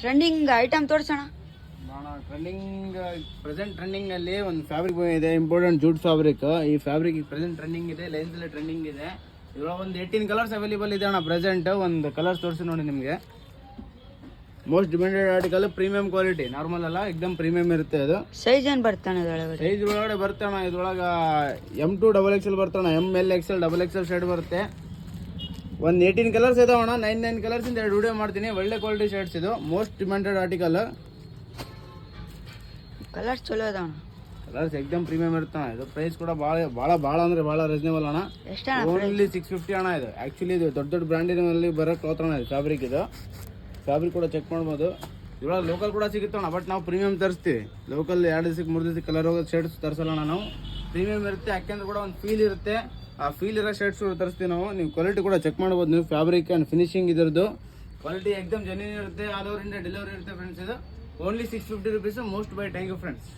Trending item ತೋರಿಸೋಣ. Trending present trending ಅಲ್ಲಿ ಒಂದು ಫ್ಯಾಬ್ರಿಕ್ ಇದೆ, ಇಂಪಾರ್ಟೆಂಟ್ ಜೂಟ್ ಫ್ಯಾಬ್ರಿಕ್. ಈ ಫ್ಯಾಬ್ರಿಕ್ ಪ್ರೆಸೆಂಟ್ ಟ್ರೆಂಡಿಂಗ್ ಇದೆ, ಲೈನ್ಸ್ ಅಲ್ಲಿ ಟ್ರೆಂಡಿಂಗ್ ಇದೆ. ಇದ್ರೊಳಗೆ ಒಂದು 18 ಕಲರ್ಸ್ ಅವೈಲೇಬಲ್ ಇದೆ ಅಣ್ಣ ಪ್ರೆಸೆಂಟ್. ಒಂದು ಕಲರ್ಸ್ ತೋರಿಸಿ ನೋಡಿ ನಿಮಗೆ. Most demanded article, premium quality, normal ಅಲ್ಲ, ಎಕ್ದಮ್ ಪ್ರೀಮಿಯಂ ಇರುತ್ತೆ. ಅದು ಸೈಜ್ ಏನು ಬರ್ತಾನೆ ಇದ್ರೊಳಗಡೆ? ಸೈಜ್ ಒಳಗಡೆ ಬರ್ತಣ್ಣ ಇದ್ರೊಳಗೆ M2 XXL ಬರ್ತಣ್ಣ, ML XL XXL shirt ಬರುತ್ತೆ. ಒಂದು 18 ಕಲರ್ಸ್ ಇದಾವಣ್ಣ. 9 ಕಲರ್ಸ್ ಇಂದ 2 ವಿಡಿಯೋ ಮಾಡ್ತೀನಿ. ಒಳ್ಳೆ ಕ್ವಾಲಿಟಿ ಶರ್ಟ್ಸ್ ಇದು, ಮೋಸ್ಟ್ ಡಿಮ್ಯಾಂಡೆಡ್ ಆರ್ಟಿಕಲ್. ಕಲರ್ಸ್ ಚಲೋ ಅದಾವಣ. ಕಲರ್ಸ್ ಎಕ್ದಮ್ ಪ್ರೀಮಿಯಂ ಇರ್ತಣ್ಣ. ಇದು ಪ್ರೈಸ್ ಕೂಡ ಭಾಳ ಅಂದ್ರೆ ಭಾಳ ರೀಸನೇಬಲ್ ಅಣ್ಣ. ಓನ್ಲಿ 650 ಅಣ್ಣ. ಇದು ಆ್ಯಕ್ಚುಲಿ ಇದು ದೊಡ್ಡ ಬ್ರ್ಯಾಂಡಿನಲ್ಲಿ ಬರೋ ಕ್ಲಾತ್ ಅಣ್ಣ. ಇದು ಫ್ಯಾಬ್ರಿಕ್ ಕೂಡ ಚೆಕ್ ಮಾಡ್ಬೋದು. ಇವಾಗ ಲೋಕಲ್ ಕೂಡ ಸಿಗುತ್ತಣ್ಣ, ಬಟ್ ನಾವು ಪ್ರೀಮಿಯಂ ತರಿಸ್ತೀವಿ. ಲೋಕಲ್ 2 ದಿವಸಕ್ಕೆ 3 ದಿವಸಕ್ಕೆ ಕಲರ್ ಹೋಗೋ ಶರ್ಟ್ಸ್ ತರಿಸಲ್ಲ ನಾವು. ಪ್ರೀಮಿಯಂ ಇರುತ್ತೆ, ಯಾಕೆಂದ್ರೆ ಕೂಡ ಒಂದು ಫೀಲ್ ಇರುತ್ತೆ. ಆ ಫೀಲ್ ಇರೋ ಶರ್ಟ್ಸ್ ತರಿಸ್ತೀವಿ ನಾವು. ನೀವು ಕ್ವಾಲಿಟಿ ಕೂಡ ಚೆಕ್ ಮಾಡ್ಬೋದು. ನೀವು ಫ್ಯಾಬ್ರಿಕ್ ಆ್ಯಂಡ್ ಫಿನಿಶಿಂಗ್ ಇದ್ರದ್ದು ಕ್ವಾಲಿಟಿ ಎಕ್ದಮ್ ಜೆನ್ಯೂನ್ ಇರುತ್ತೆ. ಆಲ್ ಓವರ್ ಇಂಡಿಯಾ ಡೆಲಿವರಿ ಇರುತ್ತೆ ಫ್ರೆಂಡ್ಸ್. ಇದು only 650 rupees. Most buy. Thank you friends.